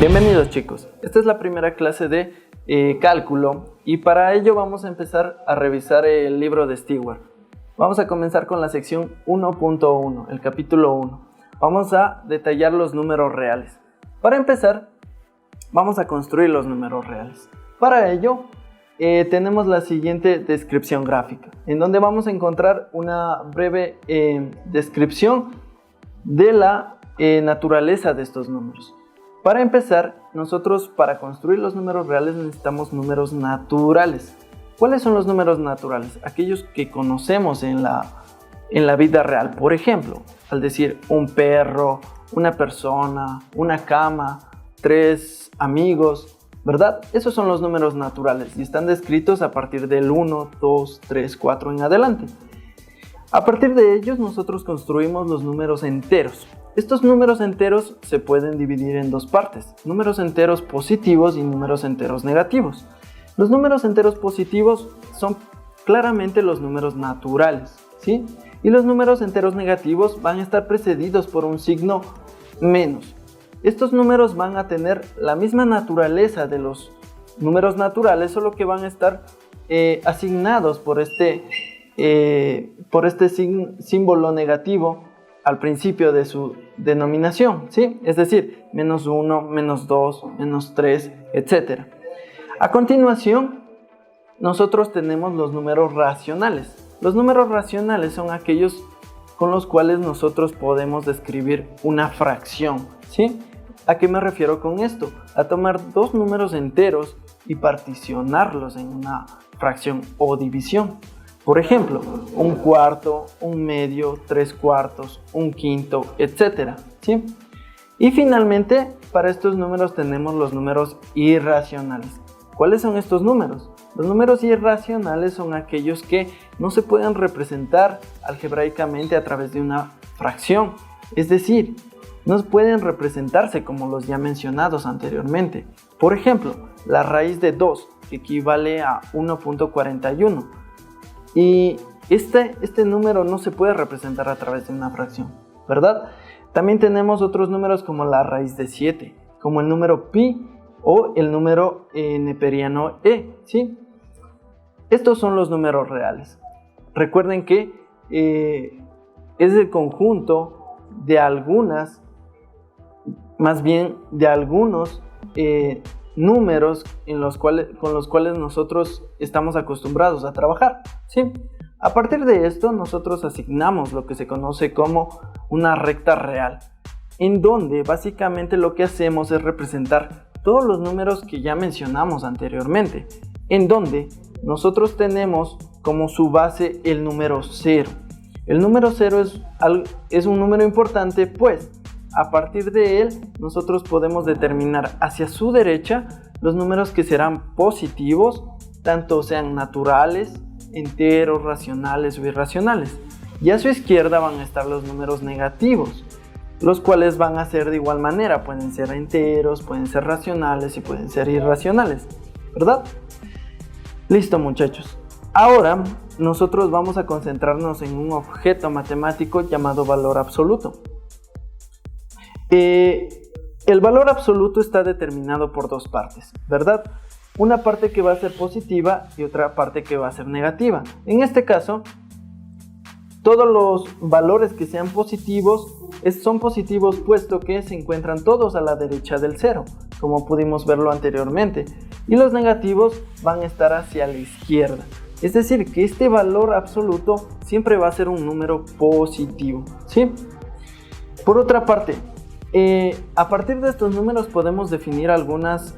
Bienvenidos chicos, esta es la primera clase de cálculo y para ello vamos a empezar a revisar el libro de Stewart. Vamos a comenzar con la sección 1.1, el capítulo 1. Vamos a detallar los números reales. Para empezar, vamos a construir los números reales. Para ello, tenemos la siguiente descripción gráfica, en donde vamos a encontrar una breve descripción de la naturaleza de estos números. Para empezar, nosotros para construir los números reales necesitamos números naturales. ¿Cuáles son los números naturales? Aquellos que conocemos en la vida real. Por ejemplo, al decir un perro, una persona, una cama, 3 amigos, ¿verdad? Esos son los números naturales y están descritos a partir del 1, 2, 3, 4 en adelante. A partir de ellos nosotros construimos los números enteros. Estos números enteros se pueden dividir en dos partes, números enteros positivos y números enteros negativos. Los números enteros positivos son claramente los números naturales, ¿sí? Y los números enteros negativos van a estar precedidos por un signo menos. Estos números van a tener la misma naturaleza de los números naturales, solo que van a estar asignados por este símbolo negativo al principio de su denominación, ¿sí? Es decir, menos 1, menos 2, menos 3, etc. A continuación, nosotros tenemos los números racionales. Los números racionales son aquellos con los cuales nosotros podemos describir una fracción, ¿sí? ¿A qué me refiero con esto? A tomar dos números enteros y particionarlos en una fracción o división. Por ejemplo, un cuarto, un medio, 3/4, un quinto, etc. ¿Sí? Y finalmente, para estos números tenemos los números irracionales. ¿Cuáles son estos números? Los números irracionales son aquellos que no se pueden representar algebraicamente a través de una fracción. Es decir, no pueden representarse como los ya mencionados anteriormente. Por ejemplo, la raíz de 2 equivale a 1.41. Y este número no se puede representar a través de una fracción, ¿verdad? También tenemos otros números como la raíz de 7, como el número pi o el número neperiano e, ¿sí? Estos son los números reales. Recuerden que es el conjunto de algunos números con los cuales nosotros estamos acostumbrados a trabajar, ¿sí? A partir de esto nosotros asignamos lo que se conoce como una recta real, en donde básicamente lo que hacemos es representar todos los números que ya mencionamos anteriormente, en donde nosotros tenemos como su base el número 0. El número 0 es un número importante, pues a partir de él nosotros podemos determinar hacia su derecha los números que serán positivos, tanto sean naturales, enteros, racionales o irracionales. Y a su izquierda van a estar los números negativos, los cuales van a ser de igual manera, pueden ser enteros, pueden ser racionales y pueden ser irracionales, ¿verdad? Listo muchachos. Ahora nosotros vamos a concentrarnos en un objeto matemático llamado valor absoluto. El valor absoluto está determinado por dos partes, ¿verdad? Una parte que va a ser positiva y otra parte que va a ser negativa. En este caso, todos los valores que sean positivos son positivos puesto que se encuentran todos a la derecha del 0, como pudimos verlo anteriormente, y los negativos van a estar hacia la izquierda. Es decir, que este valor absoluto siempre va a ser un número positivo, ¿sí? Por otra parte, a partir de estos números podemos definir algunas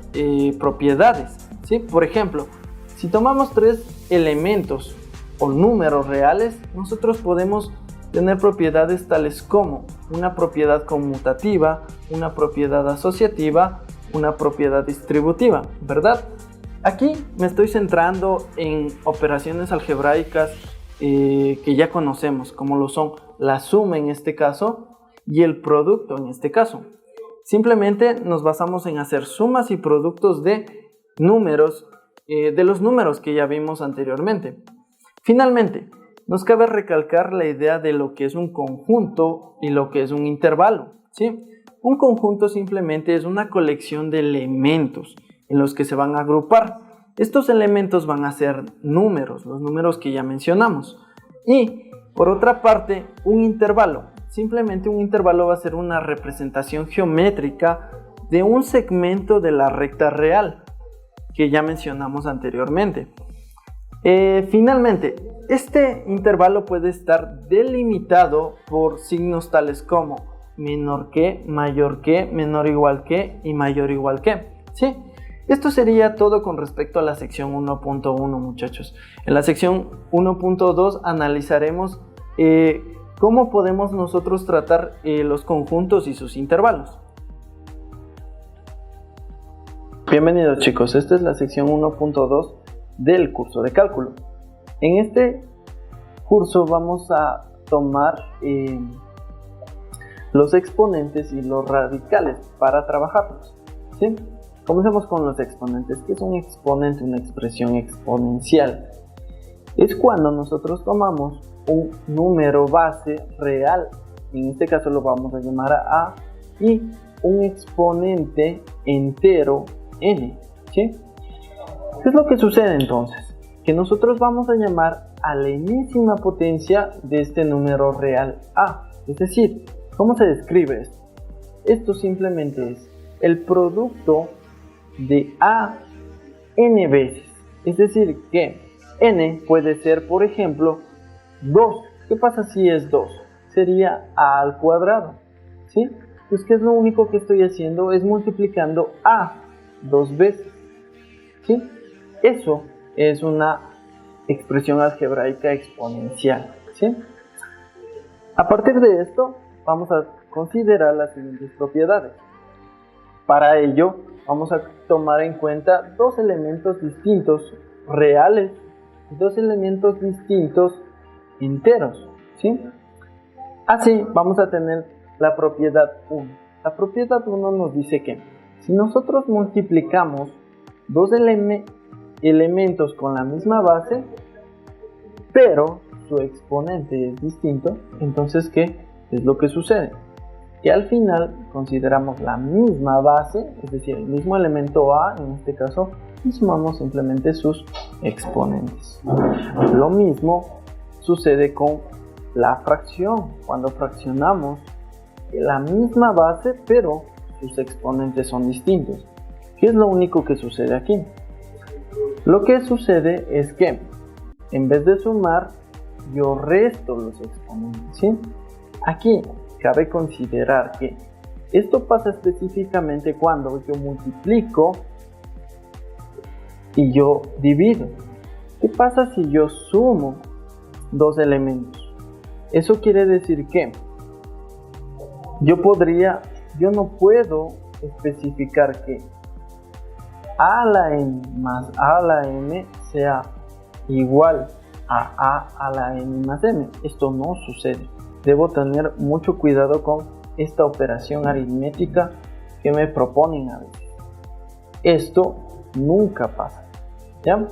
propiedades, ¿sí? Por ejemplo, si tomamos 3 elementos o números reales, nosotros podemos tener propiedades tales como una propiedad conmutativa, una propiedad asociativa, una propiedad distributiva, ¿verdad? Aquí me estoy centrando en operaciones algebraicas que ya conocemos, como lo son la suma en este caso y el producto en este caso. Simplemente nos basamos en hacer sumas y productos de números, de los números que ya vimos anteriormente. Finalmente, nos cabe recalcar la idea de lo que es un conjunto y lo que es un intervalo, ¿sí? Un conjunto simplemente es una colección de elementos en los que se van a agrupar. Estos elementos van a ser números, los números que ya mencionamos. Y por otra parte, un intervalo. Simplemente un intervalo va a ser una representación geométrica de un segmento de la recta real que ya mencionamos anteriormente. Finalmente, este intervalo puede estar delimitado por signos tales como menor que, mayor que, menor o igual que y mayor o igual que. ¿Sí? Esto sería todo con respecto a la sección 1.1, muchachos. En la sección 1.2 analizaremos cómo podemos nosotros tratar los conjuntos y sus intervalos. Bienvenidos, chicos, esta es la sección 1.2 del curso de cálculo. En este curso vamos a tomar los exponentes y los radicales para trabajarlos, ¿sí? Comencemos con los exponentes. ¿Qué es un exponente? Una expresión exponencial. Es cuando nosotros tomamos un número base real, en este caso lo vamos a llamar a, y un exponente entero n, ¿sí? ¿Qué es lo que sucede entonces? Que nosotros vamos a llamar a la enésima potencia de este número real a. Es decir, ¿cómo se describe esto? Esto simplemente es el producto de a n veces. Es decir, que n puede ser, por ejemplo, 2. ¿Qué pasa si es 2? Sería a al cuadrado, ¿sí? Pues ¿qué es lo único que estoy haciendo? Es multiplicando a 2 veces, ¿sí? Eso es una expresión algebraica exponencial, ¿sí? A partir de esto, vamos a considerar las siguientes propiedades. Para ello, vamos a tomar en cuenta dos elementos distintos reales y dos elementos distintos enteros, ¿sí? Así, vamos a tener la propiedad 1. La propiedad 1 nos dice que si nosotros multiplicamos dos elementos con la misma base, pero su exponente es distinto, entonces ¿qué es lo que sucede? Que al final consideramos la misma base, es decir, el mismo elemento a, en este caso, y sumamos simplemente sus exponentes. Lo mismo sucede con la fracción. Cuando fraccionamos la misma base, pero sus exponentes son distintos. ¿Qué es lo único que sucede aquí? Lo que sucede es que en vez de sumar, yo resto los exponentes, ¿sí? Aquí cabe considerar que esto pasa específicamente cuando yo multiplico y yo divido. ¿Qué pasa si yo sumo dos elementos? Eso quiere decir que yo no puedo especificar que a a la n más a a la m sea igual a la n más m. Esto no sucede. Debo tener mucho cuidado con esta operación aritmética que me proponen a veces. Esto nunca pasa, ¿ya?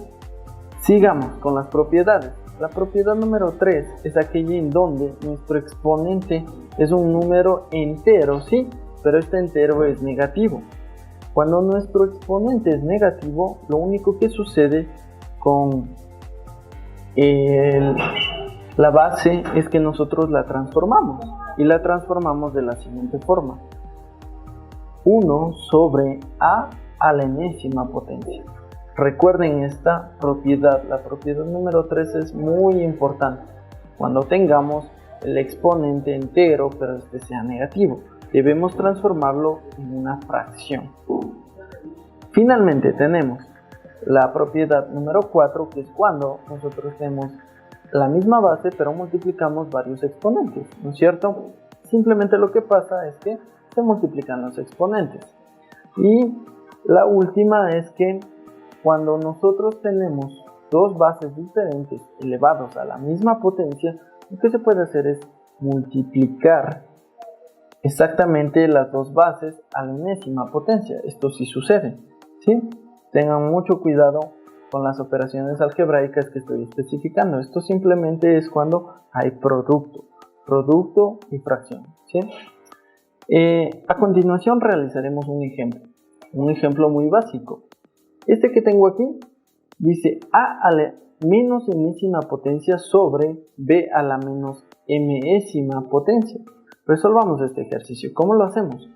Sigamos con las propiedades. La propiedad número 3 es aquella en donde nuestro exponente es un número entero, ¿sí? Pero este entero es negativo. Cuando nuestro exponente es negativo, lo único que sucede con la base es que nosotros la transformamos. Y la transformamos de la siguiente forma. 1 sobre a la enésima potencia. Recuerden esta propiedad. La propiedad número 3 es muy importante. Cuando tengamos el exponente entero, pero este sea negativo, debemos transformarlo en una fracción. Finalmente tenemos la propiedad número 4, que es cuando nosotros tenemos la misma base, pero multiplicamos varios exponentes, ¿no es cierto? Simplemente lo que pasa es que se multiplican los exponentes. Y la última es que cuando nosotros tenemos dos bases diferentes elevados a la misma potencia, lo que se puede hacer es multiplicar exactamente las dos bases a la enésima potencia. Esto sí sucede, ¿sí? Tengan mucho cuidado con las operaciones algebraicas que estoy especificando. Esto simplemente es cuando hay producto y fracción, ¿sí? A continuación realizaremos un ejemplo muy básico. Este que tengo aquí dice a la menos enésima potencia sobre b a la menos mésima potencia. Resolvamos este ejercicio. ¿Cómo lo hacemos?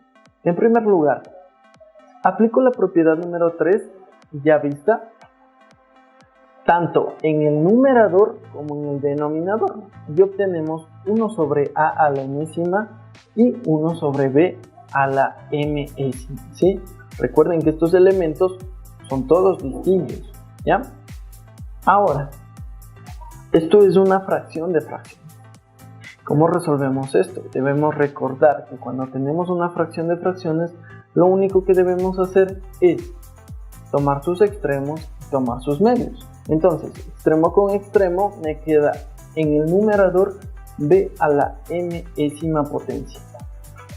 En primer lugar, aplico la propiedad número 3 ya vista, tanto en el numerador como en el denominador, y obtenemos 1 sobre a la enésima y 1 sobre b a la mésima, ¿sí? Recuerden que estos elementos son todos distintos, ¿ya? Ahora, esto es una fracción de fracciones. ¿Cómo resolvemos esto? Debemos recordar que cuando tenemos una fracción de fracciones, lo único que debemos hacer es tomar sus extremos y tomar sus medios. Entonces, extremo con extremo me queda en el numerador b a la mésima potencia.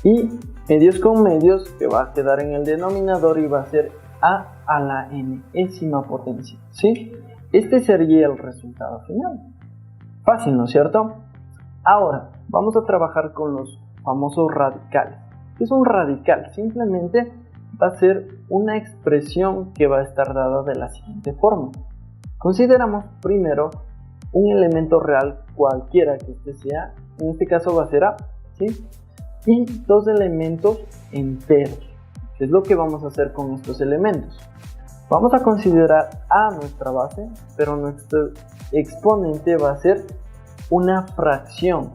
Y medios con medios, que va a quedar en el denominador y va a ser a la enésima potencia, ¿sí? Este sería el resultado final. Fácil, ¿no es cierto? Ahora, vamos a trabajar con los famosos radicales. ¿Qué es un radical? Simplemente va a ser una expresión que va a estar dada de la siguiente forma. Consideramos primero un elemento real cualquiera que este sea, en este caso va a ser a, ¿sí? Y dos elementos enteros. ¿Qué es lo que vamos a hacer con estos elementos? Vamos a considerar a nuestra base, pero nuestro exponente va a ser una fracción,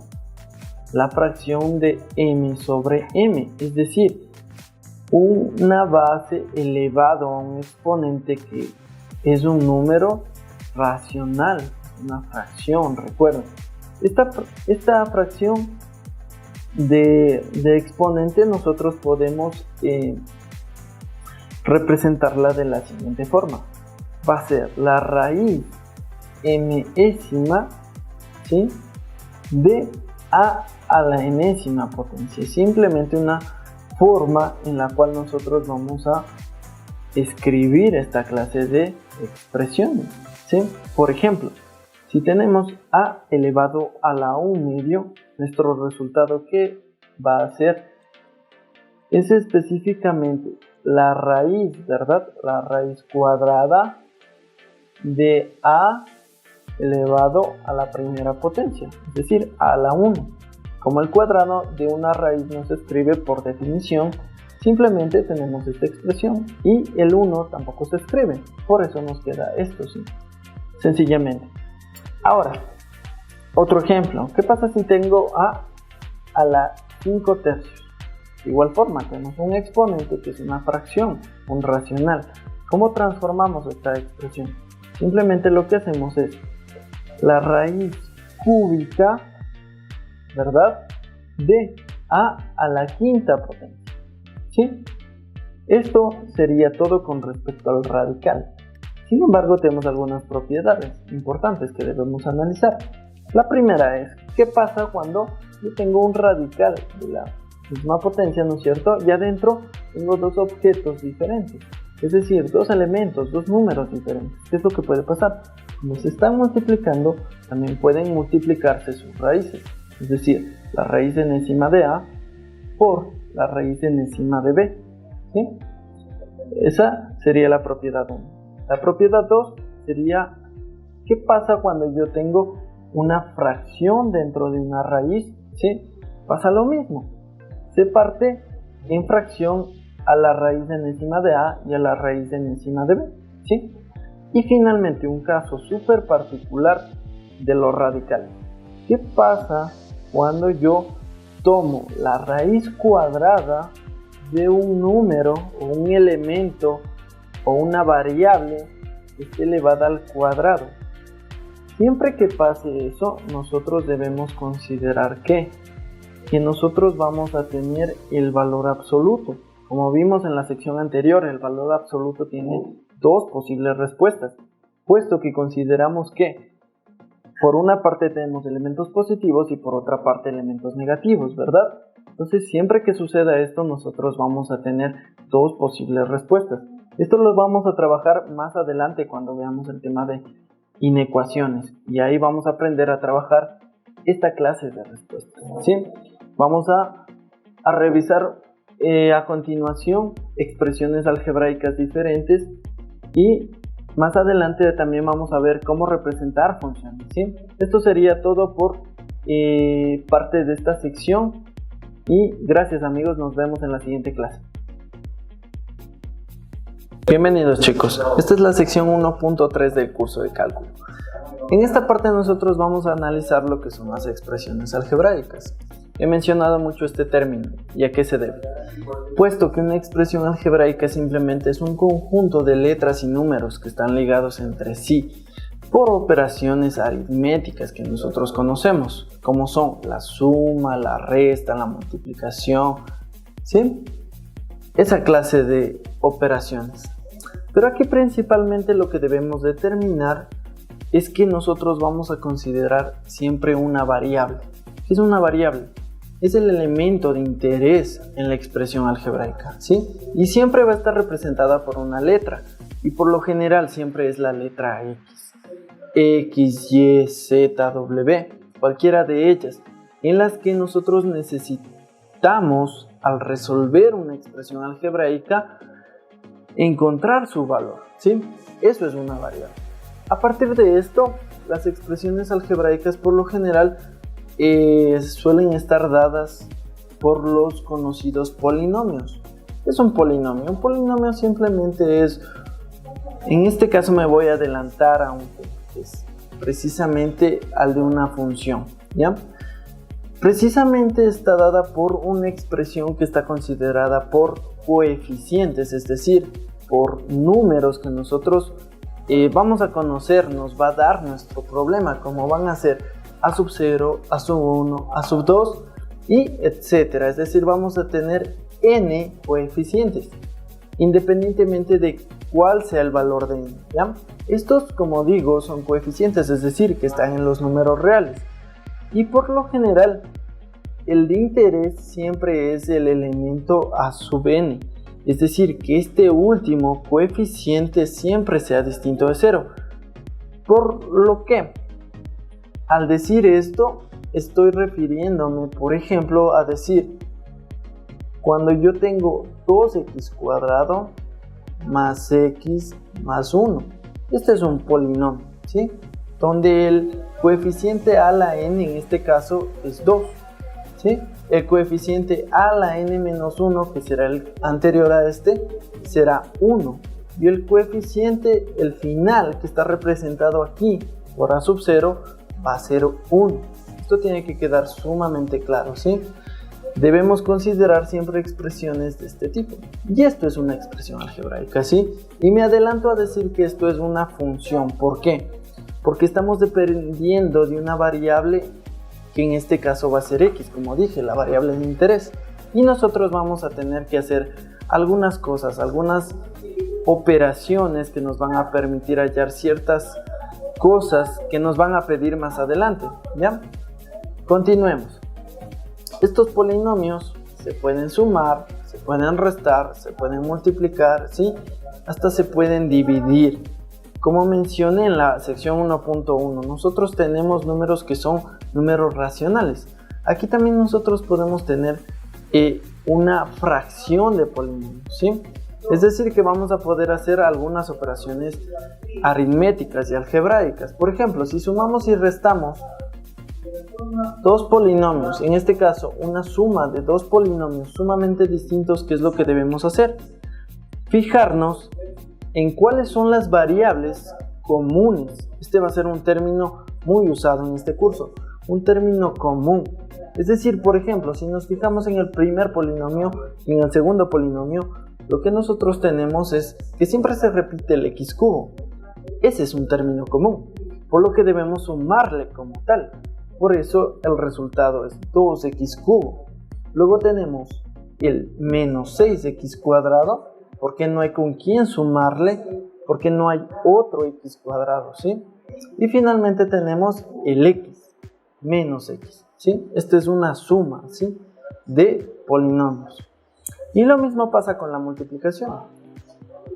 la fracción de m sobre m, es decir, una base elevado a un exponente que es un número racional, una fracción, recuerden. Esta fracción de exponente nosotros podemos representarla de la siguiente forma. Va a ser la raíz mésima, ¿sí?, de a la enésima potencia. Simplemente una forma en la cual nosotros vamos a escribir esta clase de expresiones, ¿sí? Por ejemplo, si tenemos a elevado a la 1 medio, nuestro resultado que va a ser es específicamente la raíz, ¿verdad? La raíz cuadrada de a elevado a la primera potencia, es decir, a la 1. Como el cuadrado de una raíz no se escribe por definición, simplemente tenemos esta expresión y el 1 tampoco se escribe, por eso nos queda esto, ¿sí?, sencillamente. Ahora, otro ejemplo, ¿qué pasa si tengo a la 5 tercios? De igual forma, tenemos un exponente que es una fracción, un racional. ¿Cómo transformamos esta expresión? Simplemente lo que hacemos es la raíz cúbica, ¿verdad?, de a la quinta potencia, ¿sí? Esto sería todo con respecto al radical. Sin embargo, tenemos algunas propiedades importantes que debemos analizar. La primera es, ¿qué pasa cuando yo tengo un radical de la misma potencia, ¿no es cierto?, y adentro tengo dos objetos diferentes, es decir, dos elementos, dos números diferentes? ¿Qué es lo que puede pasar? Como se están multiplicando, también pueden multiplicarse sus raíces, es decir, la raíz enésima de a por la raíz enésima de b, ¿sí? Esa sería la propiedad 1. La propiedad 2 sería, ¿qué pasa cuando yo tengo una fracción dentro de una raíz? ¿Sí? Pasa lo mismo. Se parte en fracción a la raíz enésima de a y a la raíz enésima de b, ¿sí? Y finalmente, un caso súper particular de los radicales. ¿Qué pasa cuando yo tomo la raíz cuadrada de un número o un elemento o una variable que esté elevada al cuadrado? Siempre que pase eso, nosotros debemos considerar que nosotros vamos a tener el valor absoluto. Como vimos en la sección anterior, el valor absoluto tiene dos posibles respuestas, puesto que consideramos que por una parte tenemos elementos positivos y por otra parte elementos negativos, ¿verdad? Entonces, siempre que suceda esto, nosotros vamos a tener dos posibles respuestas. Esto lo vamos a trabajar más adelante cuando veamos el tema de inecuaciones, y ahí vamos a aprender a trabajar esta clase de respuestas, ¿sí? Vamos a a revisar a continuación expresiones algebraicas diferentes y más adelante también vamos a ver cómo representar funciones, ¿sí? Esto sería todo por parte de esta sección y gracias amigos, nos vemos en la siguiente clase. Bienvenidos chicos, esta es la sección 1.3 del curso de cálculo. En esta parte nosotros vamos a analizar lo que son las expresiones algebraicas. He mencionado mucho este término, ¿y a qué se debe? Puesto que una expresión algebraica simplemente es un conjunto de letras y números que están ligados entre sí por operaciones aritméticas que nosotros conocemos, como son la suma, la resta, la multiplicación, ¿sí? Esa clase de operaciones. Pero aquí principalmente lo que debemos determinar es que nosotros vamos a considerar siempre una variable. ¿Qué es una variable? Es el elemento de interés en la expresión algebraica, ¿sí? Y siempre va a estar representada por una letra, y por lo general siempre es la letra X. X, Y, Z, W, cualquiera de ellas, en las que nosotros necesitamos, al resolver una expresión algebraica, encontrar su valor, ¿sí? Eso es una variable. A partir de esto, las expresiones algebraicas por lo general suelen estar dadas por los conocidos polinomios. ¿Qué es un polinomio? Un polinomio simplemente es, en este caso me voy a adelantar a un tema, que es precisamente al de una función, ¿ya? Precisamente está dada por una expresión que está considerada por coeficientes, es decir, por números que nosotros vamos a conocer, nos va a dar nuestro problema, como van a ser a sub 0, a sub 1, a sub 2 y etcétera. Es decir, vamos a tener n coeficientes, independientemente de cuál sea el valor de n, ¿ya? Estos, como digo, son coeficientes, es decir, que están en los números reales. Y por lo general, el de interés siempre es el elemento a sub n, es decir, que este último coeficiente siempre sea distinto de 0. Por lo que, al decir esto, estoy refiriéndome, por ejemplo, a decir, cuando yo tengo 2x cuadrado más x más 1, este es un polinomio, ¿sí? Donde el coeficiente a la n en este caso es 2, ¿sí? El coeficiente a la n menos 1, que será el anterior a este, será 1. Y el coeficiente, el final, que está representado aquí por a sub 0, va a ser 1. Esto tiene que quedar sumamente claro, ¿sí? Debemos considerar siempre expresiones de este tipo. Y esto es una expresión algebraica, ¿sí? Y me adelanto a decir que esto es una función. ¿Por qué? Porque estamos dependiendo de una variable que en este caso va a ser x, como dije, la variable de interés. Y nosotros vamos a tener que hacer algunas cosas, algunas operaciones que nos van a permitir hallar ciertas cosas que nos van a pedir más adelante, ¿ya? Continuemos. Estos polinomios se pueden sumar, se pueden restar, se pueden multiplicar, ¿sí? Hasta se pueden dividir. Como mencioné en la sección 1.1, nosotros tenemos números que son números racionales. Aquí también nosotros podemos tener una fracción de polinomios, ¿sí? Es decir, que vamos a poder hacer algunas operaciones aritméticas y algebraicas. Por ejemplo, si sumamos y restamos dos polinomios, en este caso una suma de dos polinomios sumamente distintos, ¿qué es lo que debemos hacer? Fijarnos en cuáles son las variables comunes. Este va a ser un término muy usado en este curso, un término común. Es decir, por ejemplo, si nos fijamos en el primer polinomio y en el segundo polinomio, lo que nosotros tenemos es que siempre se repite el x cubo. Ese es un término común, por lo que debemos sumarle como tal. Por eso el resultado es 2x cubo. Luego tenemos el menos 6x cuadrado, porque no hay con quién sumarle, porque no hay otro x cuadrado, ¿sí? Y finalmente tenemos el x, menos x, ¿sí? Esta es una suma, ¿sí?, de polinomios. Y lo mismo pasa con la multiplicación.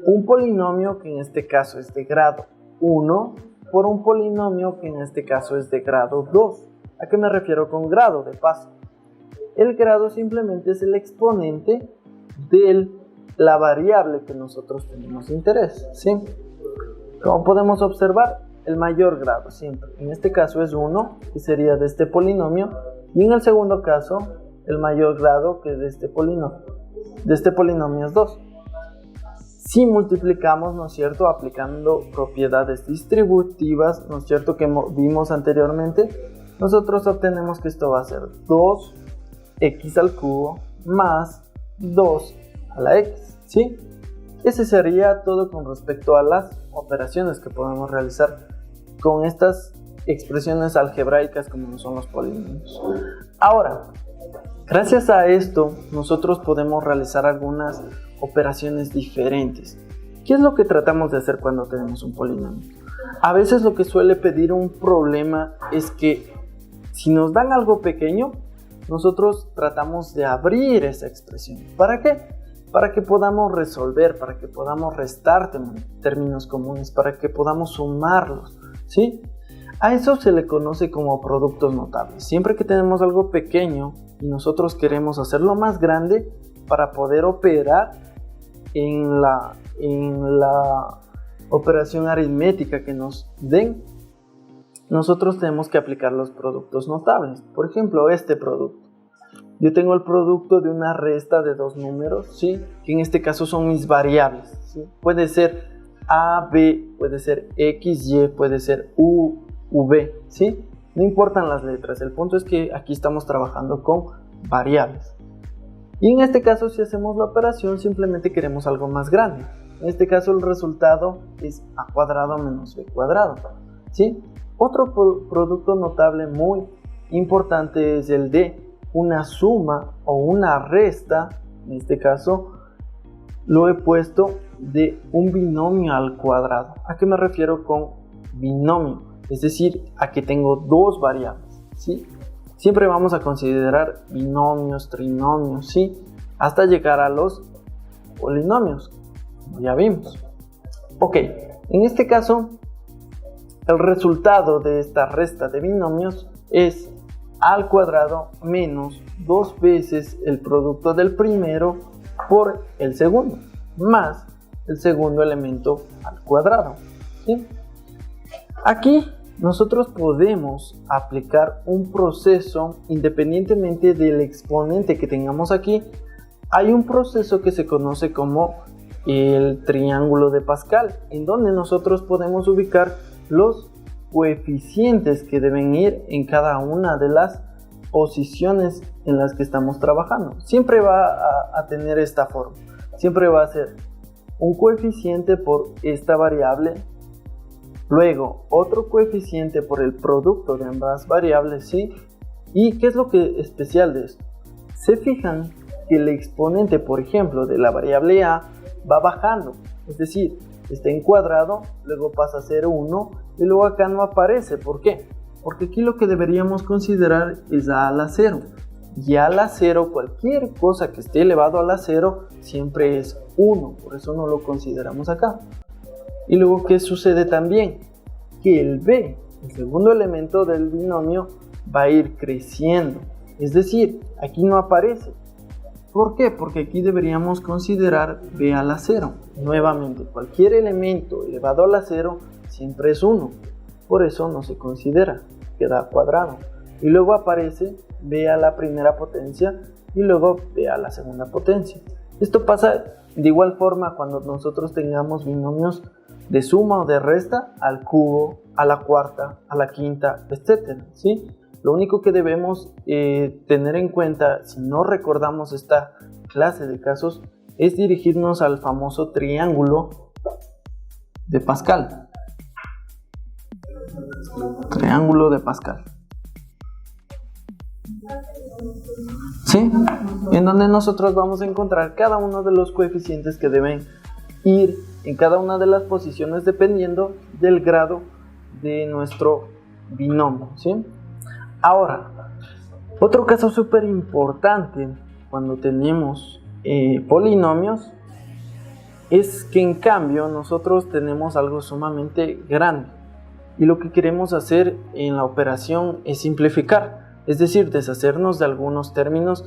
Un polinomio que en este caso es de grado 1 por un polinomio que en este caso es de grado 2. ¿A qué me refiero con grado? De paso. el grado simplemente es el exponente de la variable que nosotros tenemos interés, ¿sí? Como podemos observar, el mayor grado siempre, en este caso es 1, que sería de este polinomio, y en el segundo caso, el mayor grado que de este polinomio es 2. Si multiplicamos, ¿no es cierto?, aplicando propiedades distributivas, ¿no es cierto?, que vimos anteriormente, nosotros obtenemos que esto va a ser 2x al cubo más 2 a la x, ¿sí? Ese sería todo con respecto a las operaciones que podemos realizar con estas expresiones algebraicas como son los polinomios. Ahora, gracias a esto, nosotros podemos realizar algunas operaciones diferentes. ¿Qué es lo que tratamos de hacer cuando tenemos un polinomio? A veces lo que suele pedir un problema es que si nos dan algo pequeño, nosotros tratamos de abrir esa expresión. ¿Para qué? Para que podamos resolver, para que podamos restar términos comunes, para que podamos sumarlos, ¿sí? A eso se le conoce como productos notables. Siempre que tenemos algo pequeño y nosotros queremos hacerlo más grande para poder operar en la operación aritmética que nos den, nosotros tenemos que aplicar los productos notables. Por ejemplo, este producto. Yo tengo el producto de una resta de dos números, ¿sí?, que en este caso son mis variables, ¿sí? Puede ser A, B, puede ser X, Y, puede ser U, V, ¿sí? No importan las letras, el punto es que aquí estamos trabajando con variables. Y en este caso, si hacemos la operación, simplemente queremos algo más grande. En este caso, el resultado es A cuadrado menos B cuadrado, ¿sí? Otro producto notable muy importante es el de una suma o una resta. En este caso lo he puesto de un binomio al cuadrado. ¿A qué me refiero con binomio? Es decir, a que tengo dos variables, ¿sí? Siempre vamos a considerar binomios, trinomios, ¿sí?, hasta llegar a los polinomios, como ya vimos. Ok, en este caso el resultado de esta resta de binomios es A al cuadrado menos 2 veces el producto del primero por el segundo, más el segundo elemento al cuadrado, ¿sí? Aquí nosotros podemos aplicar un proceso independientemente del exponente que tengamos aquí. Hay un proceso que se conoce como el triángulo de Pascal, en donde nosotros podemos ubicar los coeficientes que deben ir en cada una de las posiciones en las que estamos trabajando. Siempre va a tener esta forma. Siempre va a ser un coeficiente por esta variable, luego otro coeficiente por el producto de ambas variables, ¿sí? ¿Y qué es lo que es especial de esto? Se fijan que el exponente, por ejemplo, de la variable A va bajando, es decir, está en cuadrado, luego pasa a ser 1 y luego acá no aparece. ¿Por qué? Porque aquí lo que deberíamos considerar es A a la 0. Y A a la 0, cualquier cosa que esté elevado a la 0, siempre es 1. Por eso no lo consideramos acá. Y luego, ¿qué sucede también? Que el B, el segundo elemento del binomio, va a ir creciendo. Es decir, aquí no aparece. ¿Por qué? Porque aquí deberíamos considerar B a la 0. Nuevamente, cualquier elemento elevado a la 0 siempre es 1. Por eso no se considera, queda cuadrado. Y luego aparece B a la primera potencia y luego B a la segunda potencia. Esto pasa de igual forma cuando nosotros tengamos binomios de suma o de resta al cubo, a la cuarta, a la quinta, etc., ¿sí? Lo único que debemos tener en cuenta, si no recordamos esta clase de casos, es dirigirnos al famoso triángulo de Pascal. Triángulo de Pascal. ¿Sí? En donde nosotros vamos a encontrar cada uno de los coeficientes que deben ir en cada una de las posiciones dependiendo del grado de nuestro binomio, ¿sí? Ahora, otro caso súper importante cuando tenemos polinomios es que en cambio nosotros tenemos algo sumamente grande y lo que queremos hacer en la operación es simplificar. es decir, deshacernos de algunos términos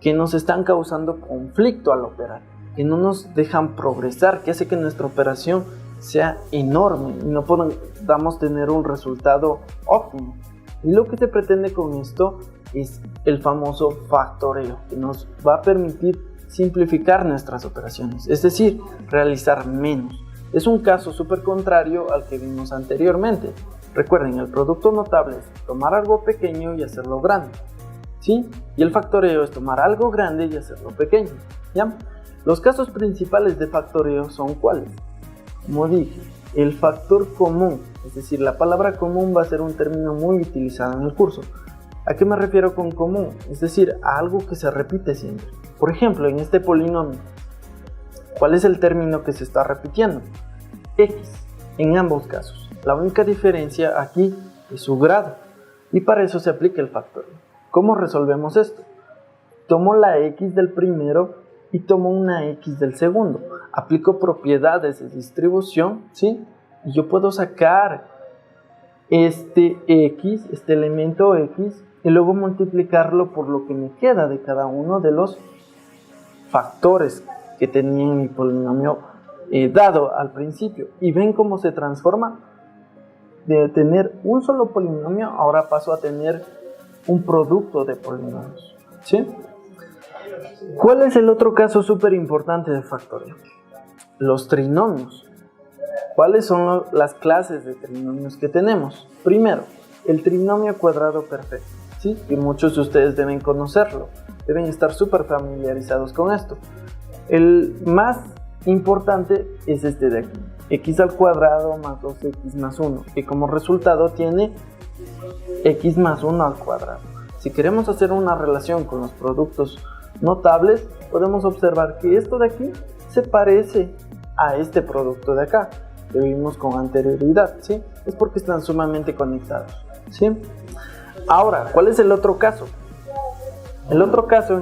que nos están causando conflicto al operar, que no nos dejan progresar, que hace que nuestra operación sea enorme y no podamos tener un resultado óptimo. Y lo que se pretende con esto es el famoso factoreo, que nos va a permitir simplificar nuestras operaciones, es decir, realizar menos. Es un caso súper contrario al que vimos anteriormente. Recuerden, el producto notable es tomar algo pequeño y hacerlo grande, ¿sí? Y el factoreo es tomar algo grande y hacerlo pequeño, ¿ya? Los casos principales de factoreo son ¿cuáles? Como dije, el factor común, es decir, la palabra común va a ser un término muy utilizado en el curso. ¿A qué me refiero con común? Es decir, a algo que se repite siempre. Por ejemplo, en este polinomio, ¿cuál es el término que se está repitiendo? X, en ambos casos. La única diferencia aquí es su grado, y para eso se aplica el factoreo. ¿Cómo resolvemos esto? Tomo la X del primero y tomo una X del segundo. Aplico propiedades de distribución, ¿sí? Y yo puedo sacar este X, este elemento X, y luego multiplicarlo por lo que me queda de cada uno de los factores que tenía en mi polinomio dado al principio. Y ven cómo se transforma. De tener un solo polinomio, ahora paso a tener un producto de polinomios, ¿sí? ¿Cuál es el otro caso súper importante de factoreo? Los trinomios. ¿Cuáles son las clases de trinomios que tenemos? Primero, el trinomio cuadrado perfecto, ¿sí? Y muchos de ustedes deben conocerlo, deben estar súper familiarizados con esto. El más importante es este de aquí, x al cuadrado más 2x más 1, que como resultado tiene x más 1 al cuadrado. Si queremos hacer una relación con los productos notables, podemos observar que esto de aquí se parece a este producto de acá, que vimos con anterioridad, ¿sí? Es porque están sumamente conectados, ¿sí? Ahora, ¿cuál es el otro caso? El otro caso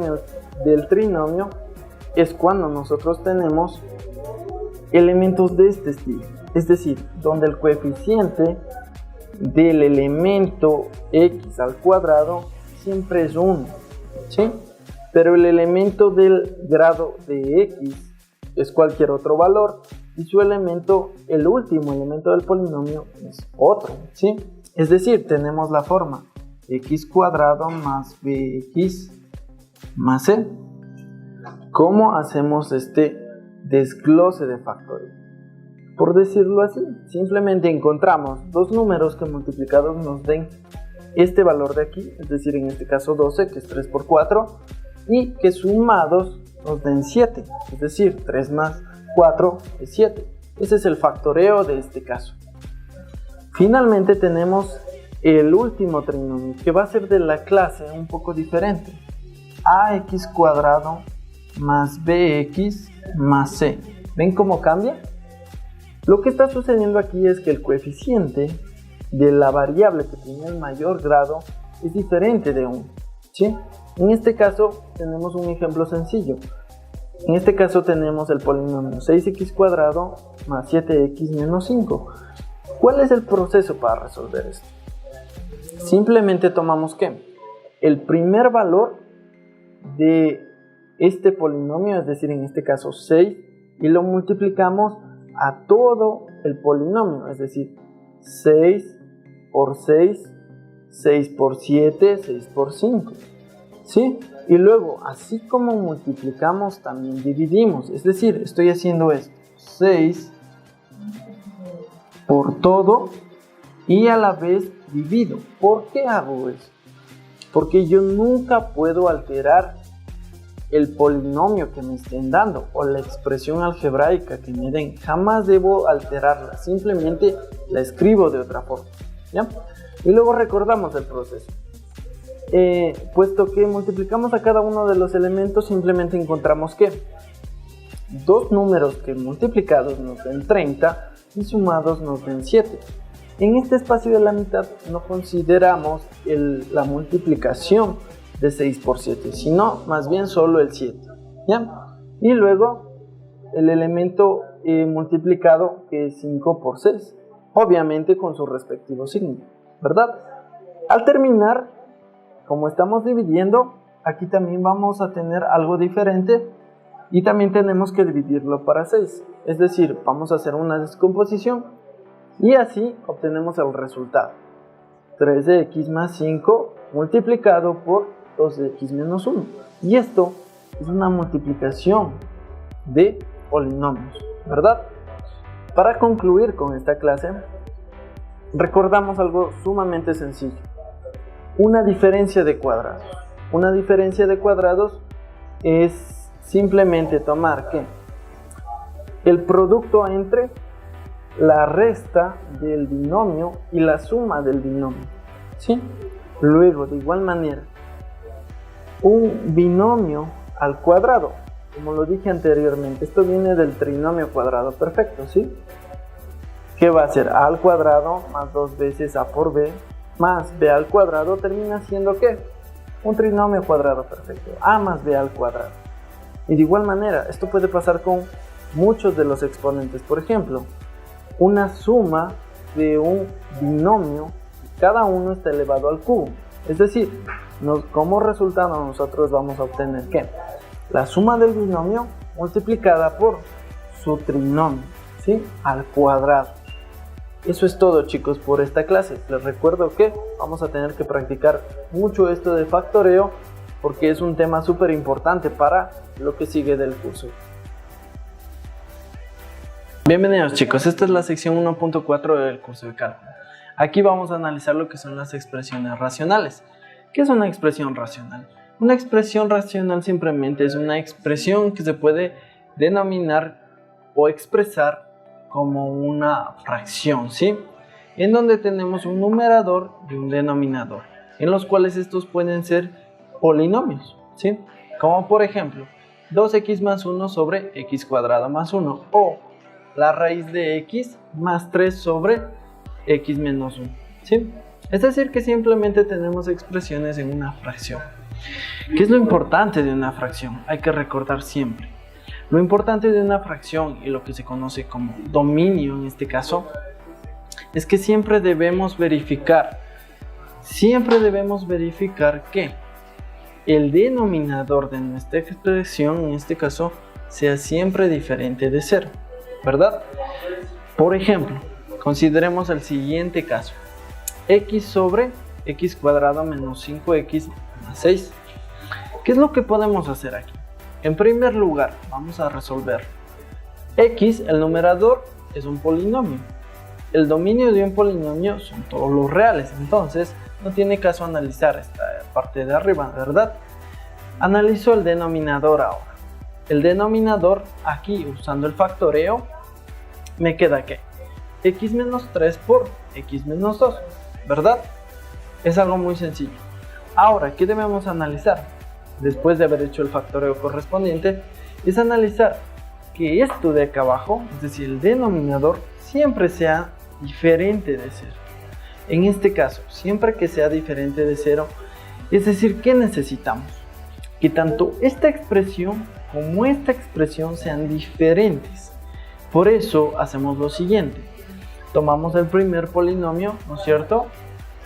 del trinomio es cuando nosotros tenemos elementos de este estilo, es decir, donde el coeficiente del elemento x al cuadrado siempre es 1, ¿sí? Pero el elemento del grado de x es cualquier otro valor y su elemento, el último elemento del polinomio, es otro, ¿sí? Es decir, tenemos la forma x cuadrado más bx más c. ¿Cómo hacemos este desglose de factorial? Por decirlo así, simplemente encontramos dos números que multiplicados nos den este valor de aquí, es decir, en este caso 12, que es 3 por 4, y que sumados nos den 7, es decir, 3 más 4 es 7. Ese es el factoreo de este caso. Finalmente tenemos el último trinomio, que va a ser de la clase un poco diferente. Ax cuadrado más bx más c. ¿Ven cómo cambia? Lo que está sucediendo aquí es que el coeficiente de la variable que tiene el mayor grado es diferente de 1, ¿sí? En este caso tenemos un ejemplo sencillo. En este caso tenemos el polinomio 6x cuadrado más 7x menos 5. ¿Cuál es el proceso para resolver esto? Simplemente tomamos ¿qué? El primer valor de este polinomio, es decir, en este caso 6, y lo multiplicamos a todo el polinomio, es decir, 6 por 6, 6 por 7, 6 por 5, ¿sí? Y luego, así como multiplicamos, también dividimos, es decir, estoy haciendo esto, 6 por todo y a la vez divido. ¿Por qué hago eso? Porque yo nunca puedo alterar el polinomio que me estén dando o la expresión algebraica que me den. Jamás debo alterarla, simplemente la escribo de otra forma, ¿ya? Y luego recordamos el proceso. Puesto que multiplicamos a cada uno de los elementos, simplemente encontramos que dos números que multiplicados nos den 30 y sumados nos den 7. En este espacio de la mitad no consideramos la multiplicación de 6 por 7, sino más bien solo el 7, ¿ya? Y luego el elemento multiplicado, que es 5 por 6, obviamente con su respectivo signo, ¿verdad? Al terminar, como estamos dividiendo, aquí también vamos a tener algo diferente y también tenemos que dividirlo para 6. Es decir, vamos a hacer una descomposición y así obtenemos el resultado. 3 de x más 5 multiplicado por 2 de x menos 1. Y esto es una multiplicación de polinomios, ¿verdad? Para concluir con esta clase, recordamos algo sumamente sencillo. Una diferencia de cuadrados. Una diferencia de cuadrados es simplemente tomar ¿qué? El producto entre la resta del binomio y la suma del binomio, ¿sí? Luego, de igual manera, un binomio al cuadrado, como lo dije anteriormente, esto viene del trinomio cuadrado perfecto, ¿sí? ¿Qué va a ser? A al cuadrado más 2 veces a por b más b al cuadrado termina siendo ¿qué? Un trinomio cuadrado perfecto, a más b al cuadrado. Y de igual manera, esto puede pasar con muchos de los exponentes. Por ejemplo, una suma de un binomio, cada uno está elevado al cubo. Es decir, como resultado nosotros vamos a obtener ¿qué? La suma del binomio multiplicada por su trinomio, ¿sí? Al cuadrado. Eso es todo, chicos, por esta clase. Les recuerdo que vamos a tener que practicar mucho esto de factoreo porque es un tema súper importante para lo que sigue del curso. Bienvenidos, chicos, esta es la sección 1.4 del curso de cálculo. Aquí vamos a analizar lo que son las expresiones racionales. ¿Qué es una expresión racional? Una expresión racional simplemente es una expresión que se puede denominar o expresar como una fracción, ¿sí? En donde tenemos un numerador y un denominador, en los cuales estos pueden ser polinomios, ¿sí? Como por ejemplo, 2x más 1 sobre x cuadrado más 1 o la raíz de x más 3 sobre x menos 1, ¿sí? Es decir, que simplemente tenemos expresiones en una fracción. ¿Qué es lo importante de una fracción? Hay que recordar siempre. Lo importante de una fracción y lo que se conoce como dominio en este caso es que siempre debemos verificar que el denominador de nuestra expresión en este caso sea siempre diferente de 0, ¿verdad? Por ejemplo, consideremos el siguiente caso: x sobre x cuadrado menos 5x más 6. ¿Qué es lo que podemos hacer aquí? En primer lugar, vamos a resolver x, el numerador, es un polinomio. El dominio de un polinomio son todos los reales, entonces no tiene caso analizar esta parte de arriba, ¿verdad? Analizo el denominador ahora. El denominador, aquí usando el factoreo, me queda ¿qué? X menos 3 por x menos 2, ¿verdad? Es algo muy sencillo. Ahora, ¿qué debemos analizar? Después de haber hecho el factoreo correspondiente, es analizar que esto de acá abajo, es decir, el denominador, siempre sea diferente de 0. En este caso, siempre que sea diferente de 0, es decir, ¿qué necesitamos? Que tanto esta expresión como esta expresión sean diferentes. Por eso hacemos lo siguiente. Tomamos el primer polinomio, ¿no es cierto?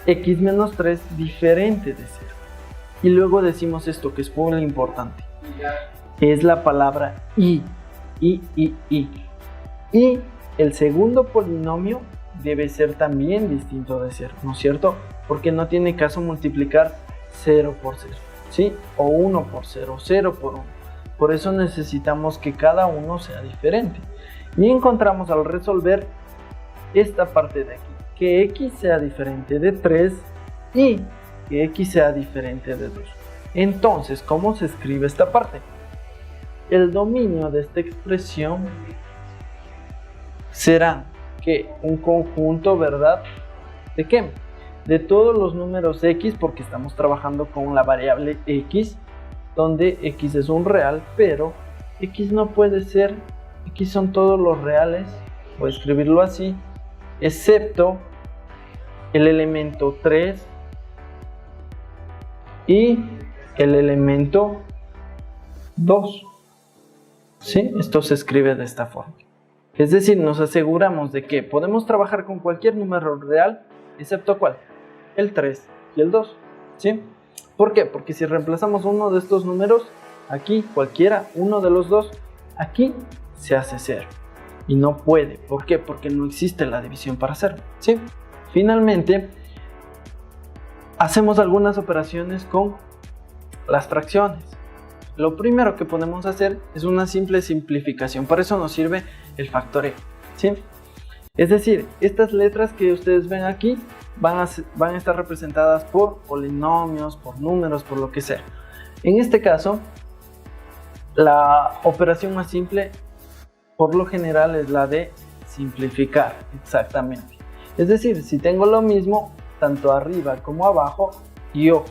X menos 3 diferente de 0. Y luego decimos esto que es muy importante. Es la palabra y. Y el segundo polinomio debe ser también distinto de 0, ¿no es cierto? Porque no tiene caso multiplicar 0 por 0, ¿sí? O 1 por 0, 0 por 1. Por eso necesitamos que cada uno sea diferente. Y encontramos al resolver esta parte de aquí, que x sea diferente de 3 y que x sea diferente de 2. Entonces, ¿cómo se escribe esta parte? El dominio de esta expresión será que un conjunto, ¿verdad? ¿De qué? De todos los números x, porque estamos trabajando con la variable x, donde x es un real, pero x no puede ser, x son todos los reales, voy a escribirlo así, excepto el elemento 3 y el elemento 2. ¿Sí? Esto se escribe de esta forma. Es decir, nos aseguramos de que podemos trabajar con cualquier número real, excepto ¿cuál? El 3 y el 2. ¿Sí? ¿Por qué? Porque si reemplazamos uno de estos números, aquí cualquiera, uno de los dos, aquí se hace 0. Y no puede. ¿Por qué? Porque no existe la división para hacerlo, ¿sí? Finalmente, hacemos algunas operaciones con las fracciones. Lo primero que podemos hacer es una simple simplificación. Para eso nos sirve el factoreo, ¿sí? Es decir, estas letras que ustedes ven aquí van a estar representadas por polinomios, por números, por lo que sea. En este caso, la operación más simple por lo general es la de simplificar, exactamente. Es decir, si tengo lo mismo tanto arriba como abajo, y ojo,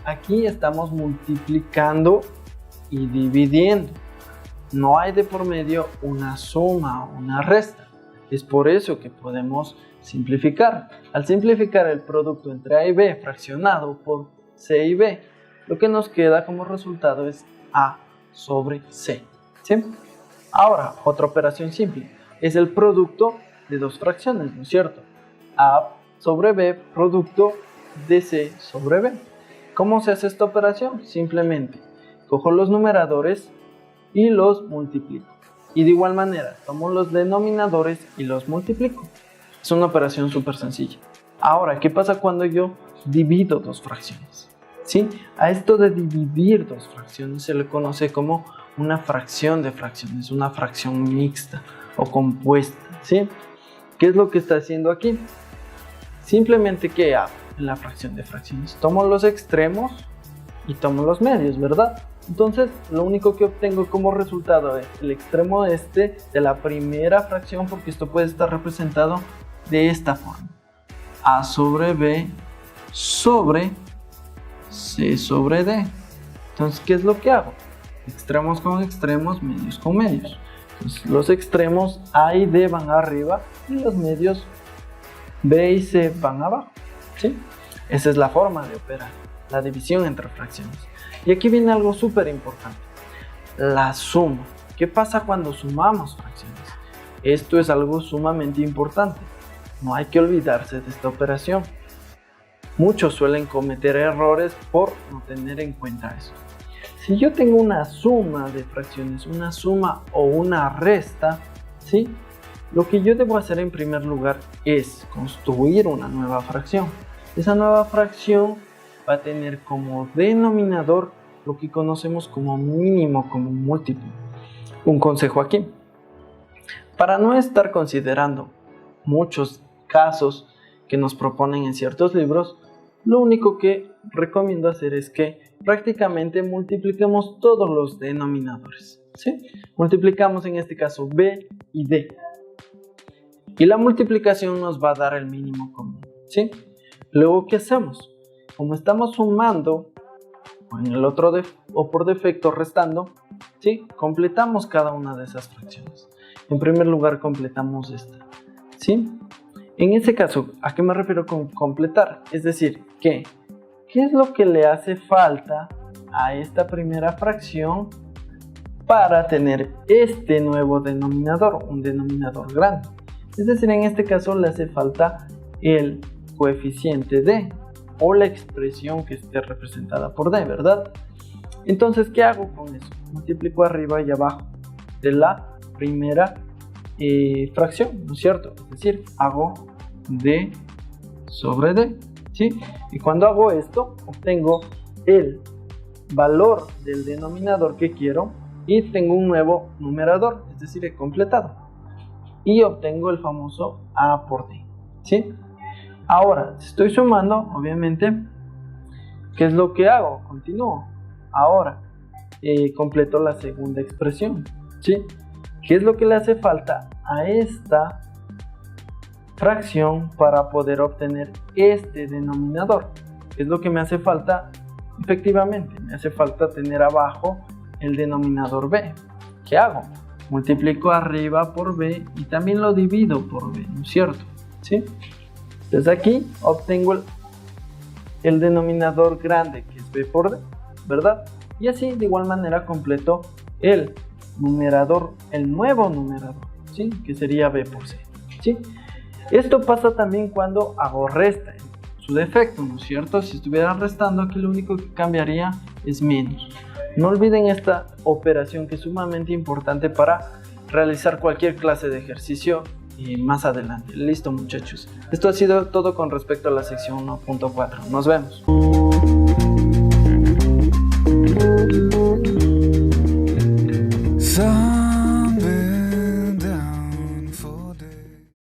aquí estamos multiplicando y dividiendo. No hay de por medio una suma o una resta. Es por eso que podemos simplificar. Al simplificar el producto entre A y B fraccionado por C y B, lo que nos queda como resultado es A sobre C, ¿sí? Ahora, otra operación simple es el producto de dos fracciones, ¿no es cierto? A sobre B, producto de C sobre B. ¿Cómo se hace esta operación? Simplemente cojo los numeradores y los multiplico. Y de igual manera, tomo los denominadores y los multiplico. Es una operación súper sencilla. Ahora, ¿qué pasa cuando yo divido dos fracciones? ¿Sí? A esto de dividir dos fracciones se le conoce como una fracción de fracciones, una fracción mixta o compuesta, ¿sí? ¿Qué es lo que está haciendo aquí? Simplemente, ¿qué hago en la fracción de fracciones? Tomo los extremos y tomo los medios, ¿verdad? Entonces, lo único que obtengo como resultado es el extremo de la primera fracción, porque esto puede estar representado de esta forma: A sobre B sobre C sobre D. Entonces, ¿qué es lo que hago? Extremos con extremos, medios con medios. Entonces, los extremos A y D van arriba y los medios B y C van abajo, ¿sí? Esa es la forma de operar la división entre fracciones. Y aquí viene algo súper importante: la suma. ¿Qué pasa cuando sumamos fracciones? Esto es algo sumamente importante. No hay que olvidarse de esta operación. Muchos suelen cometer errores por no tener en cuenta eso. Si yo tengo una suma de fracciones, una suma o una resta, ¿sí? Lo que yo debo hacer en primer lugar es construir una nueva fracción. Esa nueva fracción va a tener como denominador lo que conocemos como mínimo, como múltiplo. Un consejo aquí: para no estar considerando muchos casos que nos proponen en ciertos libros, lo único que recomiendo hacer es que prácticamente multipliquemos todos los denominadores, ¿sí? Multiplicamos en este caso B y D, y la multiplicación nos va a dar el mínimo común, ¿sí? Luego, ¿qué hacemos? Como estamos sumando, o en el otro o por defecto restando, ¿sí? Completamos cada una de esas fracciones. En primer lugar, completamos esta, ¿sí? En ese caso, ¿a qué me refiero con completar? Es decir, ¿qué es lo que le hace falta a esta primera fracción para tener este nuevo denominador, un denominador grande? Es decir, en este caso le hace falta el coeficiente D, o la expresión que esté representada por D, ¿verdad? Entonces, ¿qué hago con eso? Multiplico arriba y abajo de la primera fracción, ¿no es cierto? Es decir, hago D sobre D, ¿sí? Y cuando hago esto, obtengo el valor del denominador que quiero y tengo un nuevo numerador, es decir, he completado. Y obtengo el famoso A por D, ¿sí? Ahora, si estoy sumando, obviamente, ¿qué es lo que hago? Continúo. Ahora, completo la segunda expresión, ¿sí? ¿Qué es lo que le hace falta a esta fracción para poder obtener este denominador? ¿Qué es lo que me hace falta? Efectivamente, me hace falta tener abajo el denominador B. ¿Qué hago? Multiplico arriba por B y también lo divido por B, ¿no es cierto? ¿Sí? Entonces aquí obtengo el denominador grande, que es B por D, ¿verdad? Y así de igual manera completo el numerador, el nuevo numerador, ¿sí? Que sería B por C, ¿sí? Esto pasa también cuando hago resta. su defecto, ¿no es cierto? Si estuviera restando, aquí lo único que cambiaría es menos. No olviden esta operación que es sumamente importante para realizar cualquier clase de ejercicio más adelante. Listo, muchachos. Esto ha sido todo con respecto a la sección 1.4. Nos vemos.